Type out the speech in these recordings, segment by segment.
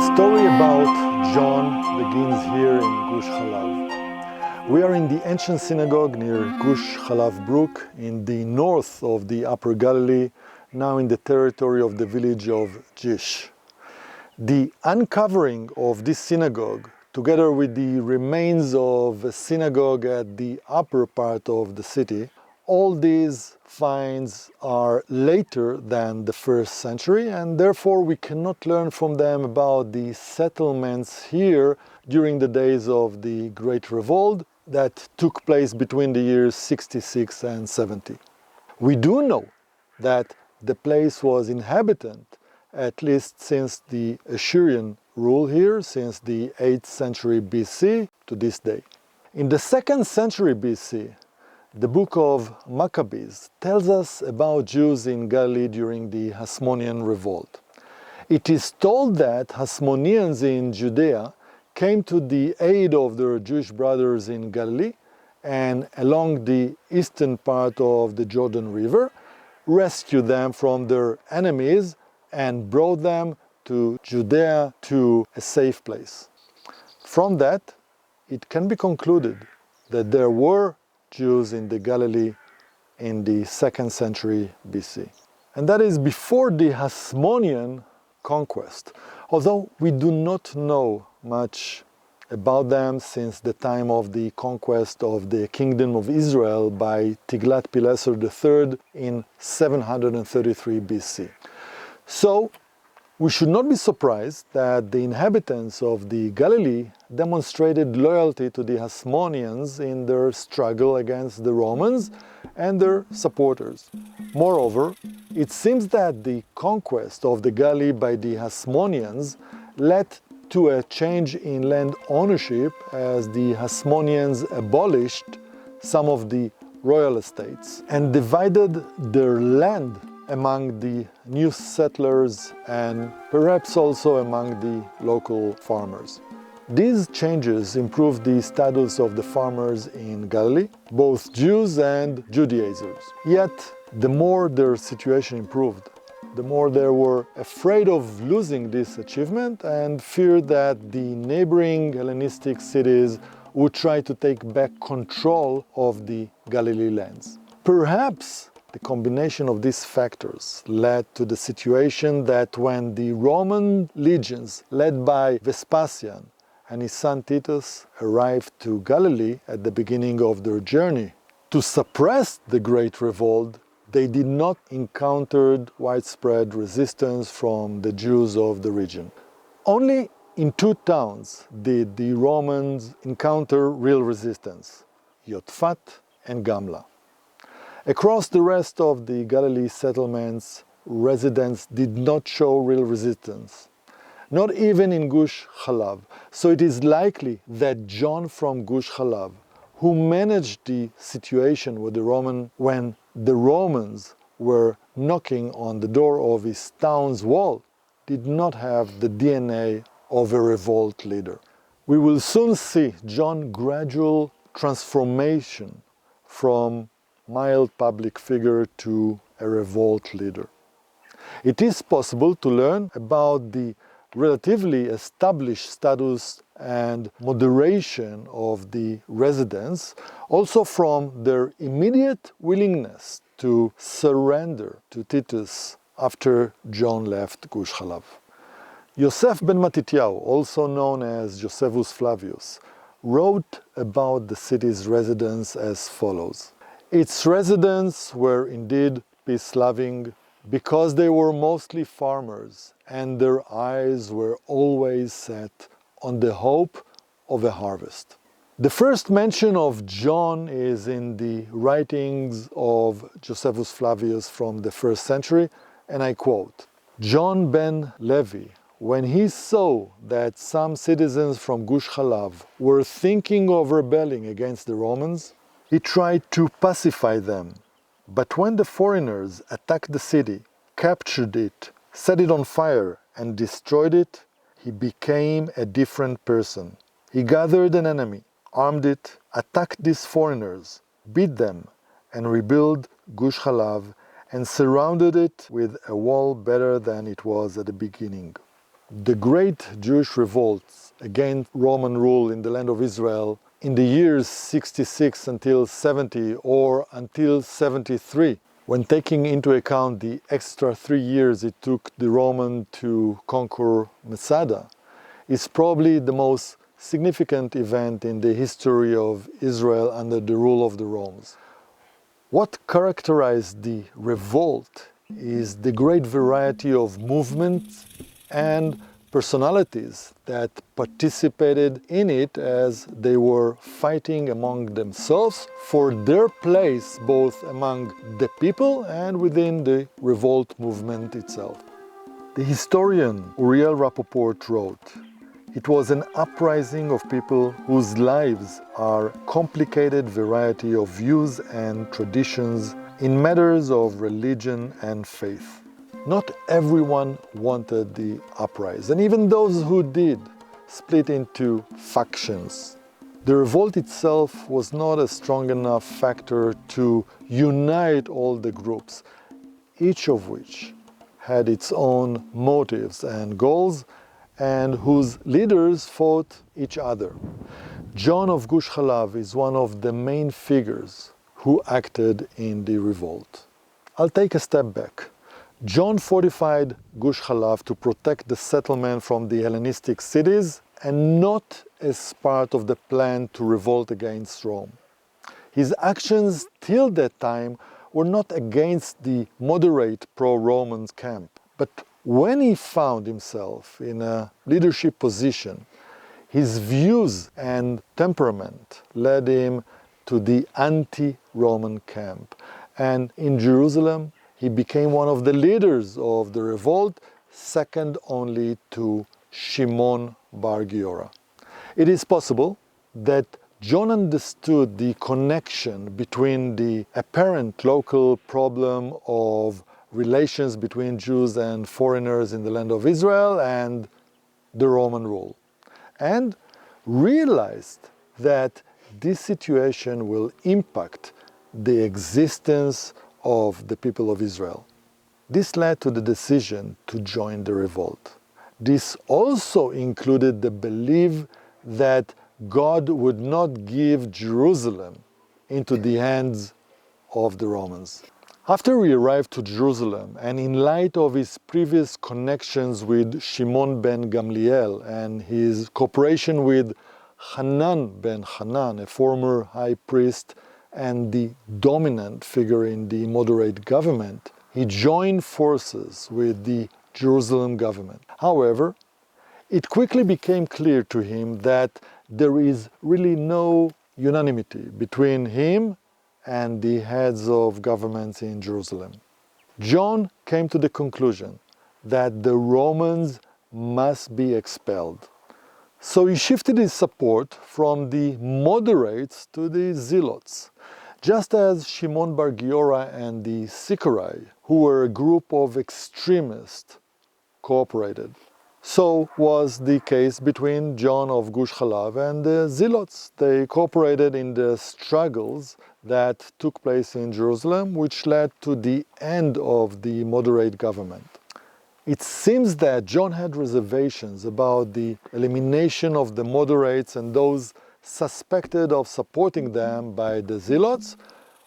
The story about John begins here in Gush Halav. We are in the ancient synagogue near Gush Halav Brook in the north of the Upper Galilee, now in the territory of the village of Gish. The uncovering of this synagogue, together with the remains of a synagogue at the upper part of the city, all these finds are later than the 1st century, and therefore we cannot learn from them about the settlements here during the days of the Great Revolt that took place between the years 66 and 70. We do know that the place was inhabited at least since the Assyrian rule here, since the 8th century BC to this day. In the 2nd century BC, the book of Maccabees tells us about Jews in Galilee during the Hasmonean revolt. It is told that Hasmoneans in Judea came to the aid of their Jewish brothers in Galilee and along the eastern part of the Jordan River, rescued them from their enemies and brought them to Judea to a safe place. From that, it can be concluded that there were Jews in the Galilee in the 2nd century BC. And that is before the Hasmonean conquest, although we do not know much about them since the time of the conquest of the Kingdom of Israel by Tiglath-Pileser III in 733 BC. So, we should not be surprised that the inhabitants of the Galilee demonstrated loyalty to the Hasmoneans in their struggle against the Romans and their supporters. Moreover, it seems that the conquest of the Galilee by the Hasmoneans led to a change in land ownership as the Hasmoneans abolished some of the royal estates and divided their land among the new settlers and perhaps also among the local farmers. These changes improved the status of the farmers in Galilee, both Jews and Judaizers. Yet, the more their situation improved, the more they were afraid of losing this achievement and feared that the neighboring Hellenistic cities would try to take back control of the Galilee lands. Perhaps the combination of these factors led to the situation that when the Roman legions led by Vespasian and his son Titus arrived to Galilee at the beginning of their journey to suppress the Great Revolt, they did not encounter widespread resistance from the Jews of the region. Only in 2 towns did the Romans encounter real resistance, Yotfat and Gamla. Across the rest of the Galilee settlements, residents did not show real resistance, not even in Gush Halav. So it is likely that John from Gush Halav, who managed the situation with when the Romans were knocking on the door of his town's wall, did not have the DNA of a revolt leader. We will soon see John's gradual transformation from mild public figure to a revolt leader. It is possible to learn about the relatively established status and moderation of the residents, also from their immediate willingness to surrender to Titus after John left Gush Halav. Yosef ben Matityahu, also known as Josephus Flavius, wrote about the city's residents as follows. Its residents were indeed peace-loving because they were mostly farmers and their eyes were always set on the hope of a harvest. The first mention of John is in the writings of Josephus Flavius from the 1st century, and I quote, "John ben Levi, when he saw that some citizens from Gush Halav were thinking of rebelling against the Romans, he tried to pacify them. But when the foreigners attacked the city, captured it, set it on fire, and destroyed it, he became a different person. He gathered an enemy, armed it, attacked these foreigners, beat them, and rebuilt Gush Halav, and surrounded it with a wall better than it was at the beginning." The Great Jewish Revolt against Roman rule in the land of Israel in the years 66 until 70 or until 73, when taking into account the extra 3 years it took the Roman to conquer Masada, is probably the most significant event in the history of Israel under the rule of the Romans. What characterized the revolt is the great variety of movements and personalities that participated in it as they were fighting among themselves for their place both among the people and within the revolt movement itself. The historian Uriel Rappaport wrote, "It was an uprising of people whose lives are complicated variety of views and traditions in matters of religion and faith. Not everyone wanted the uprising, and even those who did split into factions. The revolt itself was not a strong enough factor to unite all the groups, each of which had its own motives and goals, and whose leaders fought each other. John of Gush Halav is one of the main figures who acted in the revolt." I'll take a step back. John fortified Gush Halav to protect the settlement from the Hellenistic cities and not as part of the plan to revolt against Rome. His actions till that time were not against the moderate pro-Roman camp, but when he found himself in a leadership position, his views and temperament led him to the anti-Roman camp, and in Jerusalem he became one of the leaders of the revolt, second only to Shimon bar Giora. It is possible that John understood the connection between the apparent local problem of relations between Jews and foreigners in the land of Israel and the Roman rule, and realized that this situation will impact the existence of the people of Israel. This led to the decision to join the revolt. This also included the belief that God would not give Jerusalem into the hands of the Romans. After he arrived to Jerusalem, and in light of his previous connections with Shimon ben Gamliel and his cooperation with Hanan ben Hanan, a former high priest and the dominant figure in the moderate government, he joined forces with the Jerusalem government. However, it quickly became clear to him that there is really no unanimity between him and the heads of governments in Jerusalem. John came to the conclusion that the Romans must be expelled. So he shifted his support from the moderates to the zealots, just as Shimon bar Giora and the Sicarii, who were a group of extremists, cooperated. So was the case between John of Gush Halav and the zealots. They cooperated in the struggles that took place in Jerusalem, which led to the end of the moderate government. It seems that John had reservations about the elimination of the moderates and those suspected of supporting them by the zealots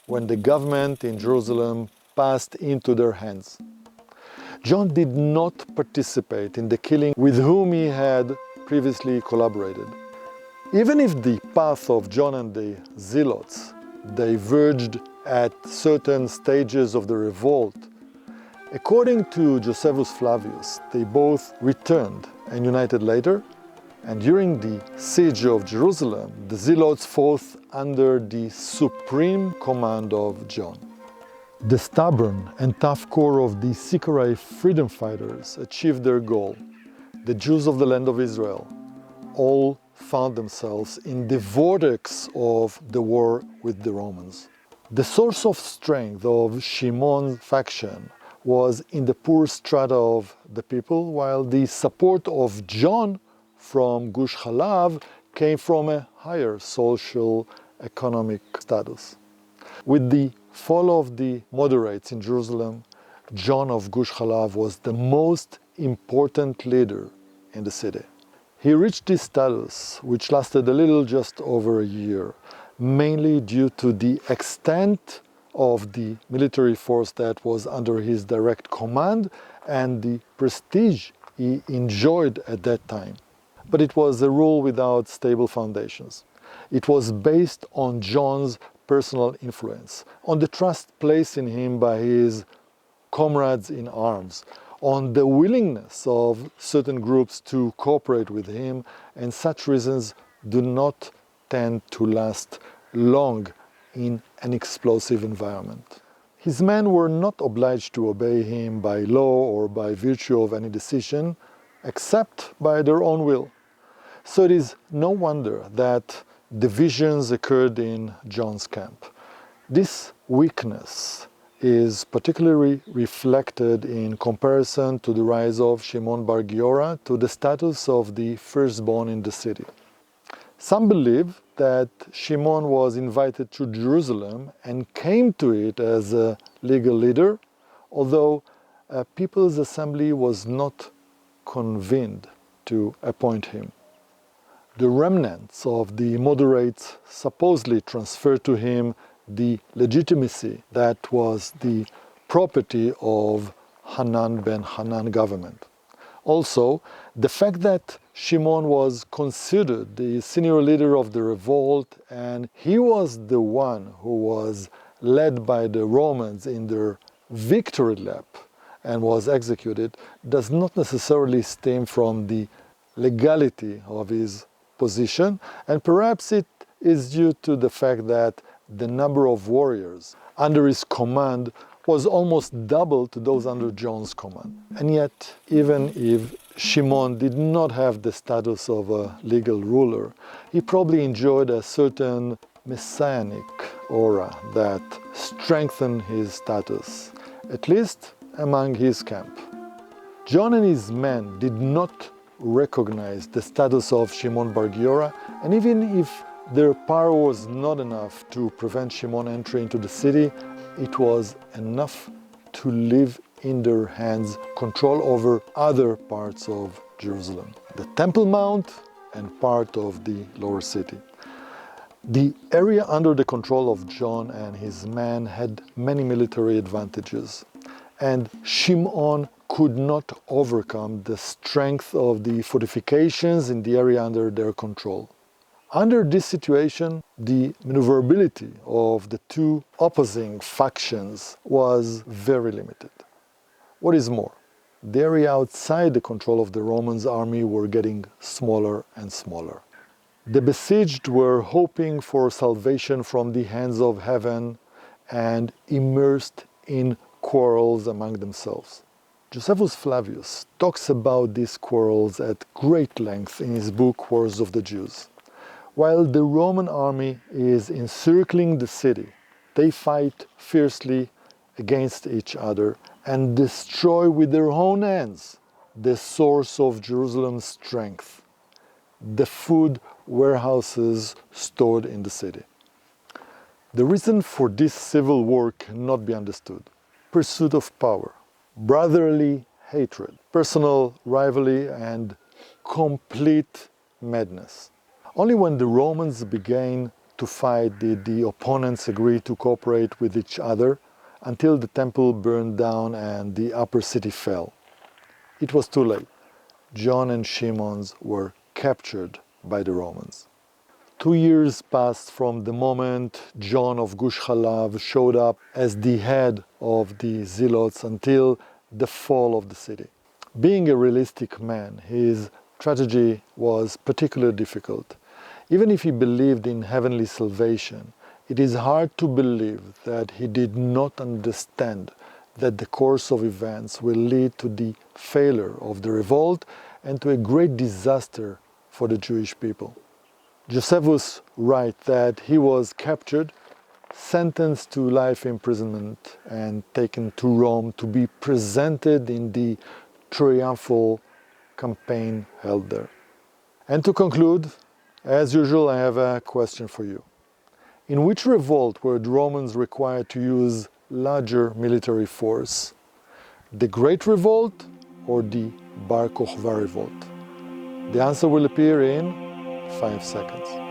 when the government in Jerusalem passed into their hands. John did not participate in the killing with whom he had previously collaborated. Even if the path of John and the zealots diverged at certain stages of the revolt, according to Josephus Flavius, they both returned and united later, and during the siege of Jerusalem, the zealots fought under the supreme command of John. The stubborn and tough core of the Sicarii freedom fighters achieved their goal. The Jews of the land of Israel all found themselves in the vortex of the war with the Romans. The source of strength of Shimon's faction was in the poor strata of the people, while the support of John from Gush Halav came from a higher social economic status. With the fall of the moderates in Jerusalem, John of Gush Halav was the most important leader in the city. He reached this status, which lasted a little just over a year, mainly due to the extent of the military force that was under his direct command and the prestige he enjoyed at that time. But it was a rule without stable foundations. It was based on John's personal influence, on the trust placed in him by his comrades in arms, on the willingness of certain groups to cooperate with him, and such reasons do not tend to last long in an explosive environment. His men were not obliged to obey him by law or by virtue of any decision, except by their own will. So it is no wonder that divisions occurred in John's camp. This weakness is particularly reflected in comparison to the rise of Shimon bar Giora to the status of the firstborn in the city. Some believe that Shimon was invited to Jerusalem and came to it as a legal leader, although a people's assembly was not convened to appoint him. The remnants of the moderates supposedly transferred to him the legitimacy that was the property of Hanan ben Hanan government. Also, the fact that Shimon was considered the senior leader of the revolt and he was the one who was led by the Romans in their victory lap and was executed does not necessarily stem from the legality of his position, and perhaps it is due to the fact that the number of warriors under his command was almost double to those under John's command. And yet, even if Shimon did not have the status of a legal ruler, he probably enjoyed a certain messianic aura that strengthened his status, at least among his camp. John and his men did not recognize the status of Shimon bar Giora, and even if their power was not enough to prevent Shimon entry into the city, it was enough to leave in their hands control over other parts of Jerusalem, the Temple Mount and part of the lower city. The area under the control of John and his men had many military advantages, and Shimon could not overcome the strength of the fortifications in the area under their control. Under this situation, the maneuverability of the two opposing factions was very limited. What is more, the area outside the control of the Romans' army were getting smaller and smaller. The besieged were hoping for salvation from the hands of heaven and immersed in quarrels among themselves. Josephus Flavius talks about these quarrels at great length in his book Wars of the Jews. While the Roman army is encircling the city, they fight fiercely against each other and destroy with their own hands the source of Jerusalem's strength, the food warehouses stored in the city. The reason for this civil war cannot be understood. Pursuit of power, brotherly hatred, personal rivalry, and complete madness. Only when the Romans began to fight did the opponents agree to cooperate with each other until the temple burned down and the upper city fell. It was too late. John and Shimon's were captured by the Romans. 2 years passed from the moment John of Gush Halav showed up as the head of the Zealots until the fall of the city. Being a realistic man, his tragedy was particularly difficult. Even if he believed in heavenly salvation, it is hard to believe that he did not understand that the course of events will lead to the failure of the revolt and to a great disaster for the Jewish people. Josephus writes that he was captured, sentenced to life imprisonment, and taken to Rome to be presented in the triumphal campaign held there. And to conclude, as usual, I have a question for you. In which revolt were the Romans required to use larger military force? The Great Revolt or the Bar Kokhba Revolt? The answer will appear in 5 seconds.